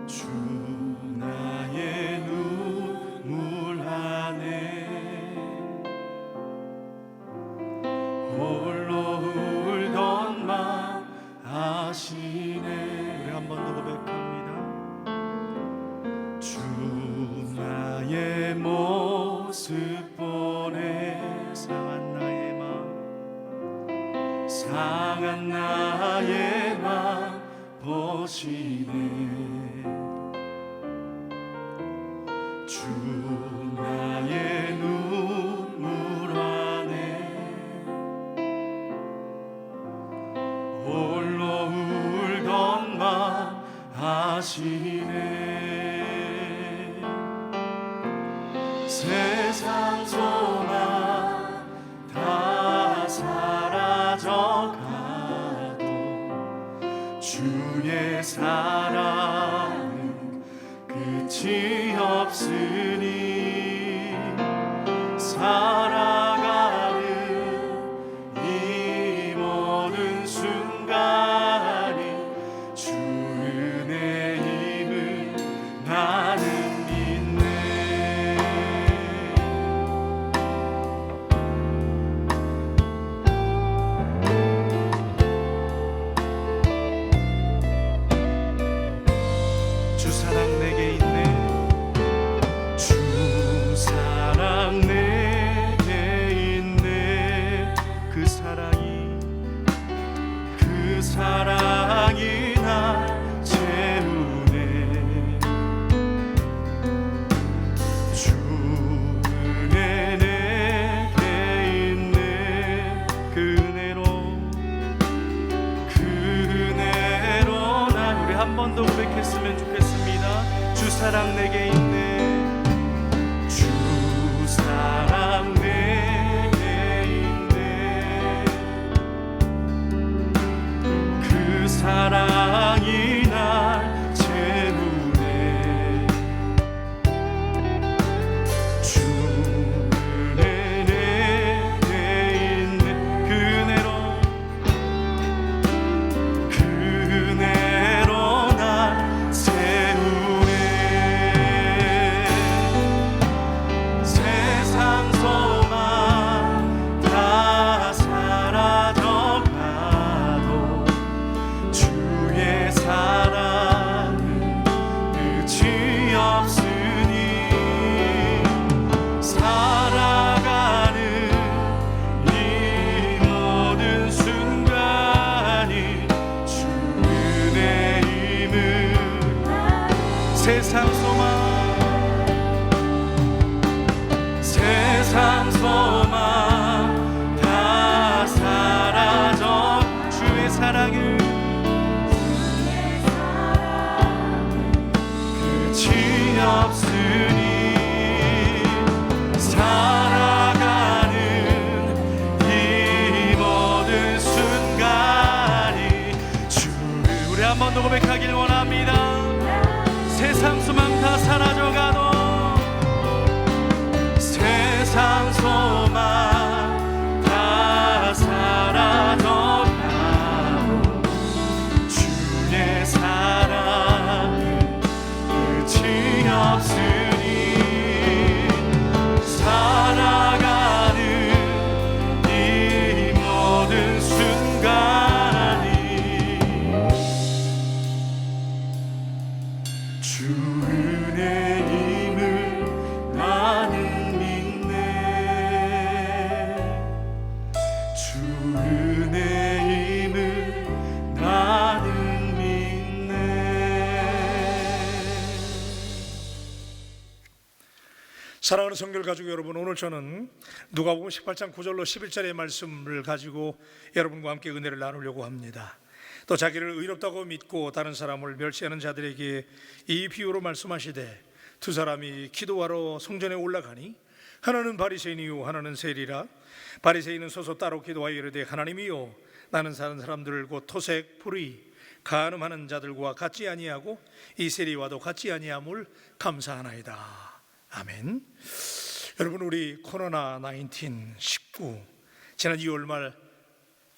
주 나의 눈물 안에 홀로 울던 맘 아시네. 우리 한 번 더 고백합니다. 주 나의 모습 보내 상한 나의 맘 보시네. 주 나의 눈물 안에 홀로 울던 맘 아시네. 세상 소망 다 사라져가도 주의 사랑은 끝이 없으니 살아가는 이 모든 순간이 주 은혜임을 나는 사랑이 날 채우네. 주 은혜 내게 있네. 그 은혜로 난. 우리 한 번 더 고백했으면 좋겠습니다. 주 사랑 내게 있네. 주 사랑 내게 있네. 그 사랑이 날 채우네. 주 은혜 내게 있네. 그 은혜로 날 세우네. 세상 소망 다 사라져가도 주의 사랑은 끝이 없으니 살아가는 이 모든 순간이 주 은혜임을. 세상 소망 다 사라져 주의 사랑을 끝이 없으니 살아가는 이 모든 순간이 주. 우리 한 번 더 고백하길 원합니다. 세상 소망 다 사라져가도 세상 소망 다 사라져가도 주의 사랑은 끝이 없으니 살아가는 이 모든 순간이 주 은혜임을 나는 믿네. 주 은혜임을 나는 믿네. 사랑하는 성결 가족 여러분, 오늘 저는 누가복음 18장 9절로 11절의 말씀을 가지고 여러분과 함께 은혜를 나누려고 합니다. 또 자기를 의롭다고 믿고 다른 사람을 멸시하는 자들에게 이 비유로 말씀하시되 두 사람이 기도하러 성전에 올라가니 하나는 바리새인이요 하나는 세리라. 바리새인은 서서 따로 기도하여 이르되 하나님이요 나는 사는 사람들 곧 토색 불의 간음하는 자들과 같지 아니하고 이 세리와도 같지 아니함을 감사하나이다. 아멘. 여러분, 우리 코로나19 19 지난 2월 말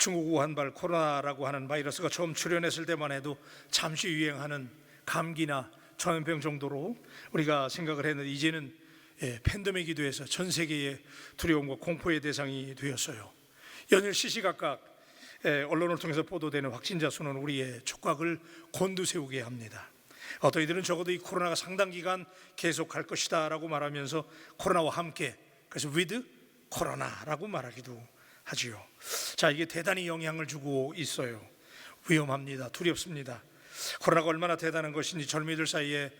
중국 우한발 코로나라고 하는 바이러스가 처음 출현했을 때만 해도 잠시 유행하는 감기나 전염병 정도로 우리가 생각을 했는데, 이제는 팬데믹이 돼서 전 세계의 두려움과 공포의 대상이 되었어요. 연일 시시각각 언론을 통해서 보도되는 확진자 수는 우리의 촉각을 곤두세우게 합니다. 어떤 이들은 적어도 이 코로나가 상당 기간 계속 갈 것이다 라고 말하면서 코로나와 함께, 그래서 with 코로나라고 말하기도 하지요. 자, 이게 대단히 영향을 주고 있어요. 위험합니다. 두렵습니다. 코로나가 얼마나 대단한 것인지 젊은이들 사이에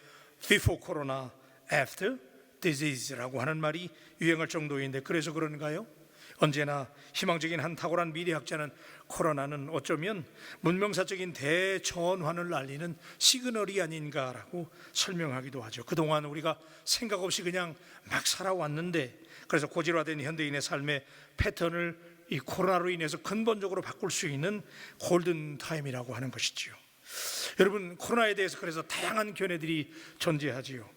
before corona, after disease라고 하는 말이 유행할 정도인데, 그래서 그런가요? 언제나 희망적인 한 탁월한 미래학자는 코로나는 어쩌면 문명사적인 대전환을 알리는 시그널이 아닌가라고 설명하기도 하죠. 그동안 우리가 생각 없이 그냥 막 살아왔는데, 그래서 고질화된 현대인의 삶의 패턴을 이 코로나로 인해서 근본적으로 바꿀 수 있는 골든타임이라고 하는 것이지요. 여러분, 코로나에 대해서 그래서 다양한 견해들이 존재하지요.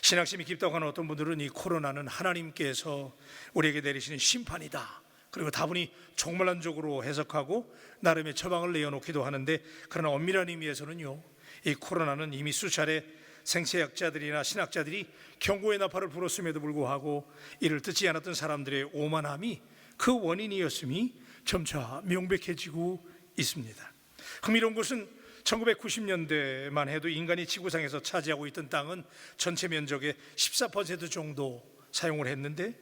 신앙심이 깊다고 하는 어떤 분들은 이 코로나는 하나님께서 우리에게 내리시는 심판이다, 그리고 다분히 종말론적으로 해석하고 나름의 처방을 내어놓기도 하는데, 그러나 엄밀한 의미에서는요, 이 코로나는 이미 수차례 생체학자들이나 신학자들이 경고의 나팔을 불었음에도 불구하고 이를 듣지 않았던 사람들의 오만함이 그 원인이었음이 점차 명백해지고 있습니다. 흥미로운 것은 1990년대만 해도 인간이 지구상에서 차지하고 있던 땅은 전체 면적의 14% 정도 사용을 했는데,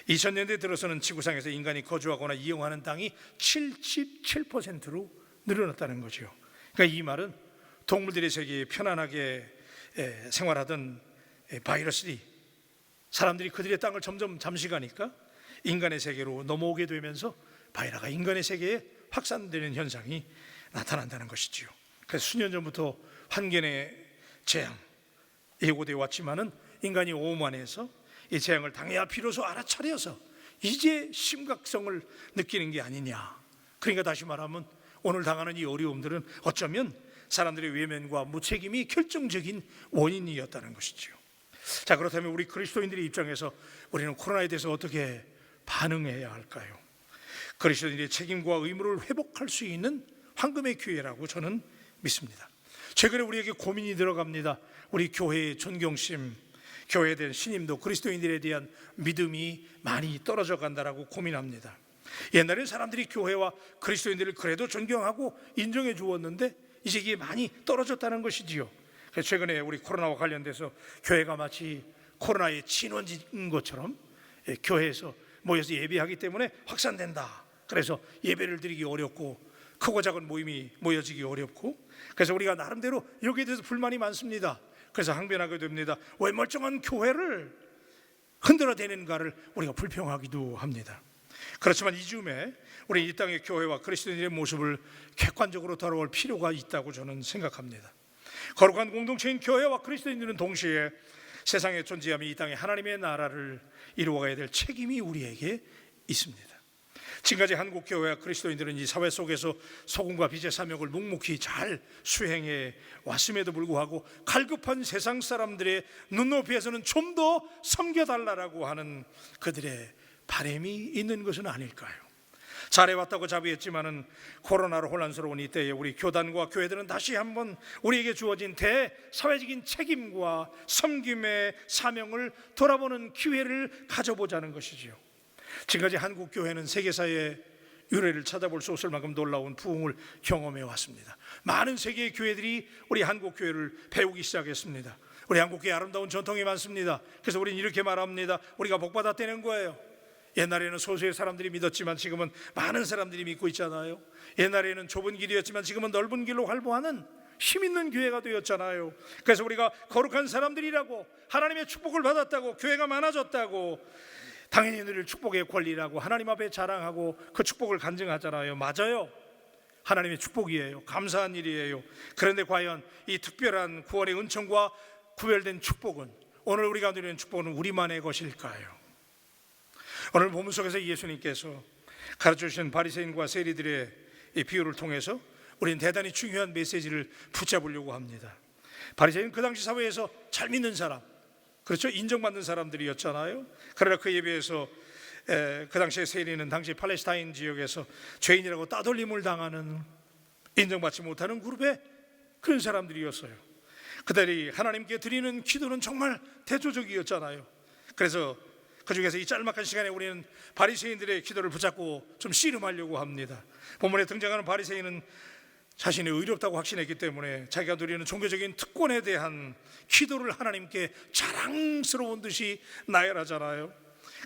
2000년대 들어서는 지구상에서 인간이 거주하거나 이용하는 땅이 77%로 늘어났다는 거죠. 그러니까 이 말은 동물들의 세계에 편안하게 생활하던 바이러스들이, 사람들이 그들의 땅을 점점 잠식하니까 인간의 세계로 넘어오게 되면서 바이러스가 인간의 세계에 확산되는 현상이 나타난다는 것이지요. 그래서 수년 전부터 환경의 재앙 예고되어 왔지만은 인간이 오만해서 이 재앙을 당해야 비로소 알아차려서 이제 심각성을 느끼는 게 아니냐. 그러니까 다시 말하면 오늘 당하는 이 어려움들은 어쩌면 사람들의 외면과 무책임이 결정적인 원인이었다는 것이지요. 자, 그렇다면 우리 그리스도인들의 입장에서 우리는 코로나에 대해서 어떻게 반응해야 할까요? 그리스도인들의 책임과 의무를 회복할 수 있는 황금의 기회라고 저는 믿습니다. 최근에 우리에게 고민이 들어갑니다. 우리 교회의 존경심, 교회에 대한 신임도, 그리스도인들에 대한 믿음이 많이 떨어져 간다라고 고민합니다. 옛날에는 사람들이 교회와 그리스도인들을 그래도 존경하고 인정해 주었는데 이제 이게 많이 떨어졌다는 것이지요. 그래서 최근에 우리 코로나와 관련돼서 교회가 마치 코로나의 진원지인 것처럼 교회에서 모여서 예배하기 때문에 확산된다. 그래서 예배를 드리기 어렵고 크고 작은 모임이 모여지기 어렵고, 그래서 우리가 나름대로 여기에 대해서 불만이 많습니다. 그래서 항변하게 됩니다. 왜 멀쩡한 교회를 흔들어대는가를 우리가 불평하기도 합니다. 그렇지만 이 즈음에 우리 이 땅의 교회와 그리스도인의 모습을 객관적으로 돌아볼 필요가 있다고 저는 생각합니다. 거룩한 공동체인 교회와 그리스도인들은 동시에 세상에 존재하며 이 땅에 하나님의 나라를 이루어가야 될 책임이 우리에게 있습니다. 지금까지 한국 교회와 그리스도인들은 이 사회 속에서 소금과 빛의 사명을 묵묵히 잘 수행해 왔음에도 불구하고 갈급한 세상 사람들의 눈높이에서는 좀 더 섬겨달라고 하는 그들의 바람이 있는 것은 아닐까요? 잘해왔다고 자부했지만은 코로나로 혼란스러운 이때에 우리 교단과 교회들은 다시 한번 우리에게 주어진 대사회적인 책임과 섬김의 사명을 돌아보는 기회를 가져보자는 것이지요. 지금까지 한국 교회는 세계사의 유래를 찾아볼 수 없을 만큼 놀라운 부흥을 경험해 왔습니다. 많은 세계의 교회들이 우리 한국 교회를 배우기 시작했습니다. 우리 한국 교회 아름다운 전통이 많습니다. 그래서 우리는 이렇게 말합니다. 우리가 복받았다는 거예요. 옛날에는 소수의 사람들이 믿었지만 지금은 많은 사람들이 믿고 있잖아요. 옛날에는 좁은 길이었지만 지금은 넓은 길로 활보하는 힘 있는 교회가 되었잖아요. 그래서 우리가 거룩한 사람들이라고, 하나님의 축복을 받았다고, 교회가 많아졌다고, 당연히 누릴 축복의 권리라고 하나님 앞에 자랑하고 그 축복을 간증하잖아요. 맞아요. 하나님의 축복이에요. 감사한 일이에요. 그런데 과연 이 특별한 구원의 은총과 구별된 축복은, 오늘 우리가 누리는 축복은 우리만의 것일까요? 오늘 본문 속에서 예수님께서 가르쳐주신 바리새인과 세리들의 이 비유를 통해서 우리는 대단히 중요한 메시지를 붙잡으려고 합니다. 바리새인은 그 당시 사회에서 잘 믿는 사람, 그렇죠? 인정받는 사람들이었잖아요. 그러나 그에 비해서 그 당시에 세리는 당시 팔레스타인 지역에서 죄인이라고 따돌림을 당하는, 인정받지 못하는 그룹의 그런 사람들이었어요. 그들이 하나님께 드리는 기도는 정말 대조적이었잖아요. 그래서 그 중에서 이 짤막한 시간에 우리는 바리새인들의 기도를 붙잡고 좀 씨름하려고 합니다. 본문에 등장하는 바리새인은 자신이 의롭다고 확신했기 때문에 자기가 누리는 종교적인 특권에 대한 기도를 하나님께 자랑스러운 듯이 나열하잖아요.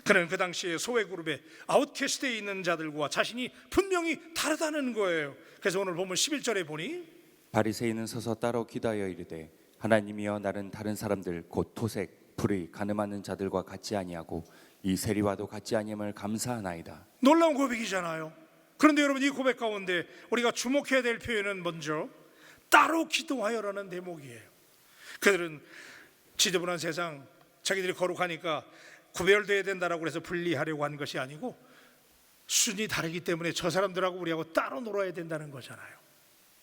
그는 그 당시에 소외그룹의 아웃캐스트에 있는 자들과 자신이 분명히 다르다는 거예요. 그래서 오늘 본문 11절에 보니 바리새인은 서서 따로 기도하여 이르되 하나님이여 나는 다른 사람들 곧 토색, 불의, 가늠하는 자들과 같지 아니하고 이 세리와도 같지 아니함을 감사하나이다. 놀라운 고백이잖아요. 그런데 여러분, 이 고백 가운데 우리가 주목해야 될 표현은 먼저 따로 기도하여라는 대목이에요. 그들은 지저분한 세상, 자기들이 거룩하니까 구별되어야 된다라고 해서 분리하려고 한 것이 아니고 순이 다르기 때문에 저 사람들하고 우리하고 따로 놀아야 된다는 거잖아요.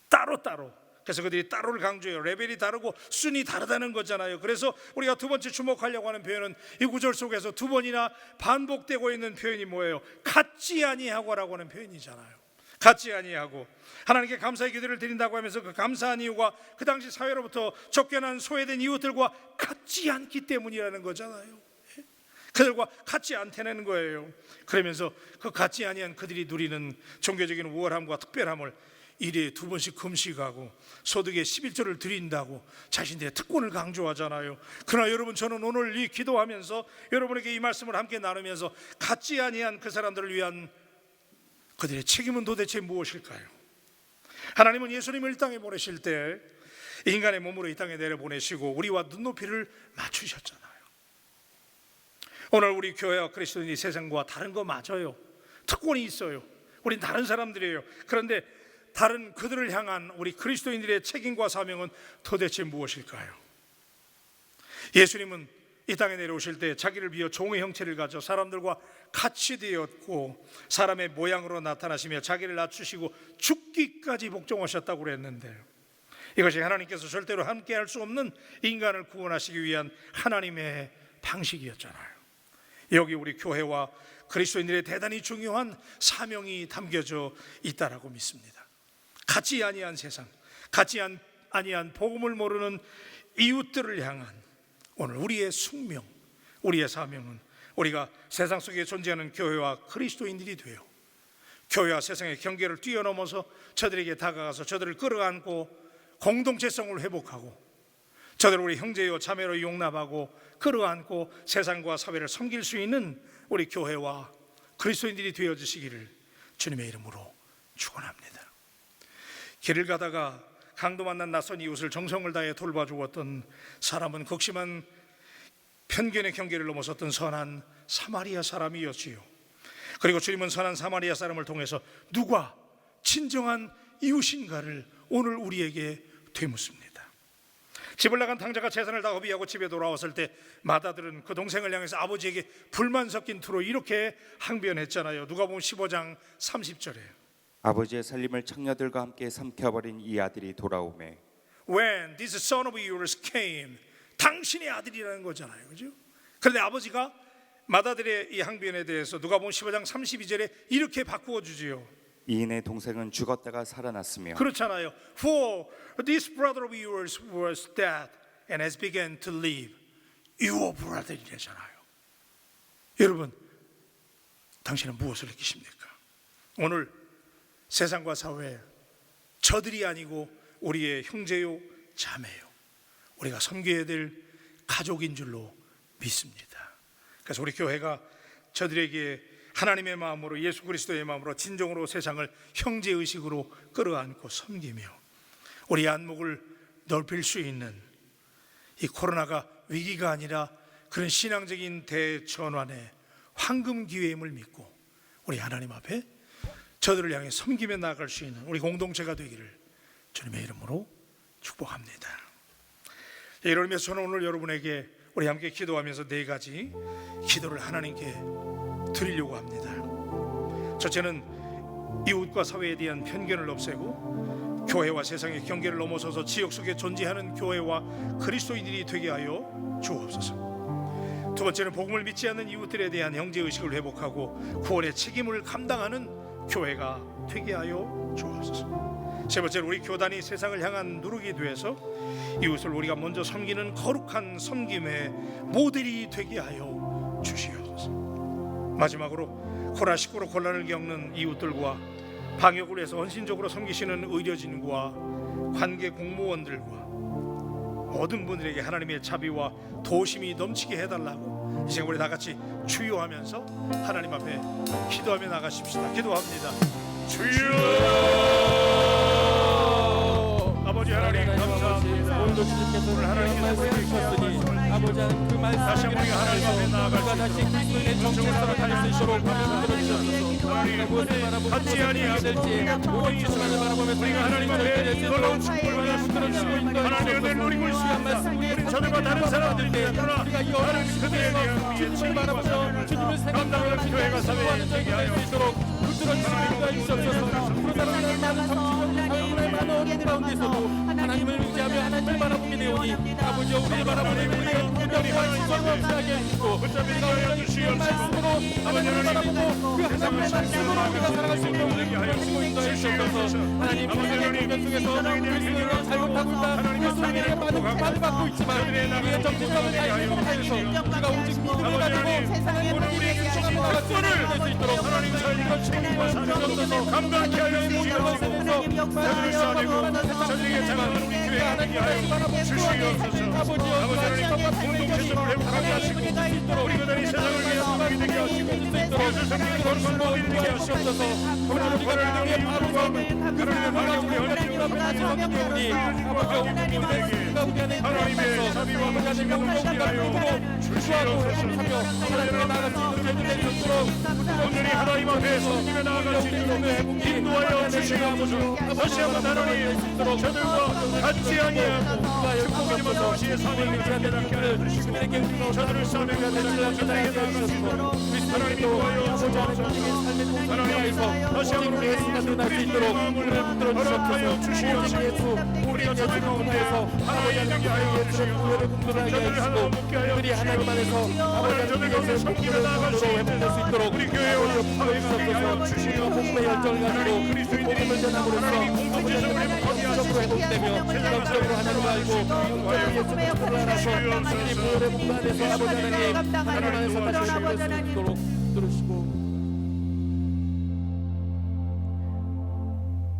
따로. 그래서 그들이 따로를 강조해요. 레벨이 다르고 순이 다르다는 거잖아요. 그래서 우리가 두 번째 주목하려고 하는 표현은 이 구절 속에서 두 번이나 반복되고 있는 표현이 뭐예요? 같지 아니하고라고 하는 표현이잖아요. 같지 아니하고, 하나님께 감사의 기도를 드린다고 하면서 그 감사한 이유가 그 당시 사회로부터 쫓겨난 소외된 이웃들과 같지 않기 때문이라는 거잖아요. 그들과 같지 않다는 거예요. 그러면서 그 같지 아니한 그들이 누리는 종교적인 우월함과 특별함을 일에 두 번씩 금식하고 소득의 11조를 드린다고 자신들의 특권을 강조하잖아요. 그러나 여러분, 저는 오늘 이 기도하면서 여러분에게 이 말씀을 함께 나누면서 같지 아니한 그 사람들을 위한 그들의 책임은 도대체 무엇일까요? 하나님은 예수님을 이 땅에 보내실 때 인간의 몸으로 이 땅에 내려보내시고 우리와 눈높이를 맞추셨잖아요. 오늘 우리 교회와 그리스도인이 세상과 다른 거 맞아요. 특권이 있어요. 우린 다른 사람들이에요. 그런데 다른 그들을 향한 우리 그리스도인들의 책임과 사명은 도대체 무엇일까요? 예수님은 이 땅에 내려오실 때 자기를 비어 종의 형체를 가져 사람들과 같이 되었고 사람의 모양으로 나타나시며 자기를 낮추시고 죽기까지 복종하셨다고 그랬는데, 이것이 하나님께서 절대로 함께할 수 없는 인간을 구원하시기 위한 하나님의 방식이었잖아요. 여기 우리 교회와 그리스도인들의 대단히 중요한 사명이 담겨져 있다라고 믿습니다. 같지 아니한 세상, 같지 아니한 복음을 모르는 이웃들을 향한 오늘 우리의 숙명, 우리의 사명은 우리가 세상 속에 존재하는 교회와 그리스도인들이 돼요. 교회와 세상의 경계를 뛰어넘어서 저들에게 다가가서 저들을 끌어안고 공동체성을 회복하고 저들을 우리 형제요 자매로 용납하고 끌어안고 세상과 사회를 섬길 수 있는 우리 교회와 그리스도인들이 되어주시기를 주님의 이름으로 축원합니다. 길을 가다가 강도 만난 낯선 이웃을 정성을 다해 돌봐주었던 사람은 극심한 편견의 경계를 넘어섰던 선한 사마리아 사람이었지요. 그리고 주님은 선한 사마리아 사람을 통해서 누가 진정한 이웃인가를 오늘 우리에게 되묻습니다. 집을 나간 탕자가 재산을 다 허비하고 집에 돌아왔을 때 맏아들은 그 동생을 향해서 아버지에게 불만 섞인 투로 이렇게 항변했잖아요. 누가복음 15장 30절에 아버지의 살림을 창녀들과 함께 삼켜버린 이 아들이 돌아오매 When this son of yours came, 당신의 아들이라는 거잖아요, 그죠? 그런데 아버지가 맏아들의 이 항변에 대해서 누가복음 15장 32절에 이렇게 바꾸어 주지요. 이인의 동생은 죽었다가 살아났으며 그렇잖아요. For this brother of yours was dead and has begun to live. Your brother이잖아요. 여러분, 당신은 무엇을 느끼십니까? 오늘 세상과 사회, 저들이 아니고 우리의 형제요 자매요, 우리가 섬겨야 될 가족인 줄로 믿습니다. 그래서 우리 교회가 저들에게 하나님의 마음으로, 예수 그리스도의 마음으로 진정으로 세상을 형제의식으로 끌어안고 섬기며 우리 안목을 넓힐 수 있는, 이 코로나가 위기가 아니라 그런 신앙적인 대전환의 황금 기회임을 믿고 우리 하나님 앞에 저들을 향해 섬기며 나아갈 수 있는 우리 공동체가 되기를 주님의 이름으로 축복합니다. 이를 위해서 저는 오늘 여러분에게 우리 함께 기도하면서 네 가지 기도를 하나님께 드리려고 합니다. 첫째는 이웃과 사회에 대한 편견을 없애고 교회와 세상의 경계를 넘어서서 지역 속에 존재하는 교회와 그리스도인들이 되게 하여 주옵소서. 두 번째는 복음을 믿지 않는 이웃들에 대한 형제의식을 회복하고 구원의 책임을 감당하는 교회가 되게 하여 주옵소서. 세 번째로 우리 교단이 세상을 향한 누룩이 되어서 이웃을 우리가 먼저 섬기는 거룩한 섬김의 모델이 되게 하여 주시옵소서. 마지막으로 코로나19로 곤란을 겪는 이웃들과 방역을 위해서 헌신적으로 섬기시는 의료진과 관계 공무원들과 모든 분들에게 하나님의 자비와 도심이 넘치게 해달라고 이제 우리 다 같이 주요하면서 하나님 앞에 기도하며 나가십시다. 기도합니다. 주여, 아버지 하나님 감사합니다. 오늘도 주님께서 오늘 하나님의 말씀을 주셨으니 아버지 하나님 그 다시 한번 우리가 하나님 앞에 나아갈 수 우리가 다시 있도록 그리스도의 정체성을 가질 수 있도록 들어주셔서 우리가 무엇을 바라보고 같이 아니하고 될지 오직 주님만을 바라보며 우리가 하나님 앞에 놀라운 축복을 받을 수 있도록 하나님의 은혜를 누리고 있습니다. 우리 저들과 다른 사람들인데 그러나 하나님 그들에 대한 우리의 주님을 바라보며 주님을 감당하는 생각하며 교회가 사회에 되게 하여 수 있도록 붙들어 주시옵소서. 그러다가 많은 정치적인 많은 어려움 가운데서도 하나님을 의지하며 하나님을 바라보게 되오니 아버지 우리를 바라보는 우리의 분명과 지성을 없게 해주시고 우리가 우리의 말씀으로 하나님을 바라보고 그 하나님의 말씀으로 우리가 살아갈 수 있도록 하시고 인도해 주셔서 하나님 우리의 공간 속에서 그리스도인가 잘못하고 있다 그리스도인에게 많은 비판을 받고 있지만 우리의 정체성을 다해서 우리가 오직 믿음을 가지고 하나님을 우리에게 나갈 수 있도록 하나님 저희가 책임을 주셔서 감당케 하여 주시옵소서. 저들을 싸매고 저들에게 장하는 우리 교회가 되게 하여 주시옵소서. 아버지 하나님 공동체성을 회복하게 하시고 우리 교단이 세상을 위해서 하게 되게 하시고 이것을 섬기는 거룩한 모델이 되게 하시옵소서. 하나님 권한을 위해 바로하면 하나님의 방향으로 하나님 앞에 우리 아버지 우리에게 하나님의 자비와 하나님의 공동체를 하여 주시옵소서. 하나님의 나아갈 수 있는 죄를 내주시도록 오늘이 하나님 앞에 섬기며 나아갈 수 있도록 인도하여 주시옵소서. 다시 한번 하나님 저들과 같이 아니하고 축복하지만 동시에 사명을 깨닫게 하여 주시고 저들을 싸매며 저들에게 나아갈 수 있도록 하나님 인도하여 주시옵소서. 하나님 다시 한번 우리 예수님의 마음을 허락하여 주시옵소서. 우리가 저들 가운데서 하나님 되게 하여 주시옵소서. 저들을 하나 먹게 하여 주시옵소서. 하나님 저들 가운데 섬기며 나아갈 수 있도록 우리 교회와 사회가 되게 하여 주시옵소서. 복음의 열정을 가지고 복음을 전함으로써 공동체적으로 영적으로 회복되며 영적으로 하나님을 알고 영적으로 예수님을 알아서 하나님 보혈의 복음 안에서 아버지 하나님 안에서 다시 회복될 수 있도록 들으시고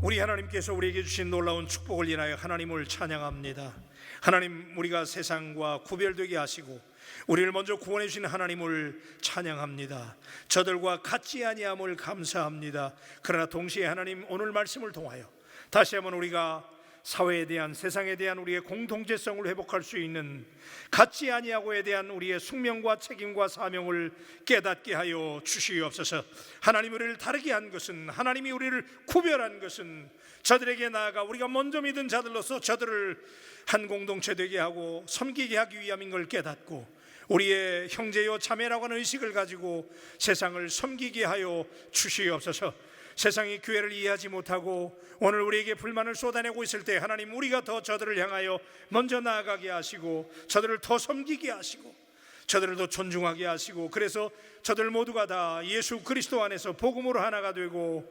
우리 하나님께서 우리에게 주신 놀라운 축복을 인하여 하나님을 찬양합니다. 하나님 우리가 세상과 구별되게 하시고 우리를 먼저 구원해 주신 하나님을 찬양합니다. 저들과 같지 아니함을 감사합니다. 그러나 동시에 하나님 오늘 말씀을 통하여 다시 한번 우리가 사회에 대한 세상에 대한 우리의 공동체성을 회복할 수 있는 같지 아니하고에 대한 우리의 숙명과 책임과 사명을 깨닫게 하여 주시옵소서. 하나님 우리를 다르게 한 것은 하나님이 우리를 구별한 것은 저들에게 나아가 우리가 먼저 믿은 자들로서 저들을 한 공동체 되게 하고 섬기게 하기 위함인 걸 깨닫고 우리의 형제요 자매라고 하는 의식을 가지고 세상을 섬기게 하여 주시옵소서. 세상이 교회를 이해하지 못하고 오늘 우리에게 불만을 쏟아내고 있을 때 하나님 우리가 더 저들을 향하여 먼저 나아가게 하시고 저들을 더 섬기게 하시고 저들을 더 존중하게 하시고 그래서 저들 모두가 다 예수 그리스도 안에서 복음으로 하나가 되고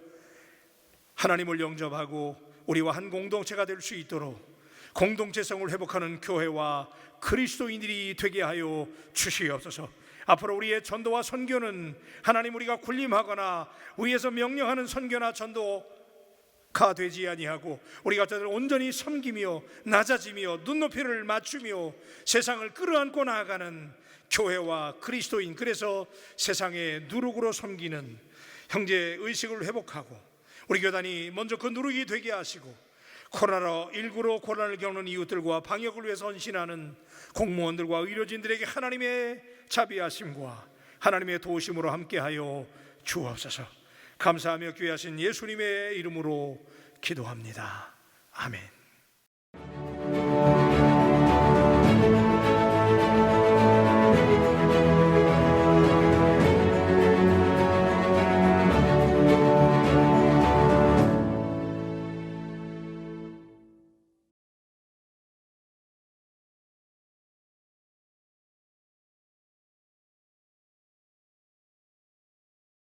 하나님을 영접하고 우리와 한 공동체가 될 수 있도록 공동체성을 회복하는 교회와 그리스도인들이 되게 하여 주시옵소서. 앞으로 우리의 전도와 선교는 하나님 우리가 군림하거나 위에서 명령하는 선교나 전도가 되지 아니하고 우리가 저들을 온전히 섬기며 낮아지며 눈높이를 맞추며 세상을 끌어안고 나아가는 교회와 그리스도인, 그래서 세상의 누룩으로 섬기는 형제 의식을 회복하고 우리 교단이 먼저 그 누룩이 되게 하시고 코로나19로 고난을 겪는 이웃들과 방역을 위해서 헌신하는 공무원들과 의료진들에게 하나님의 자비하심과 하나님의 도우심으로 함께하여 주옵소서. 감사하며 귀하신 예수님의 이름으로 기도합니다. 아멘.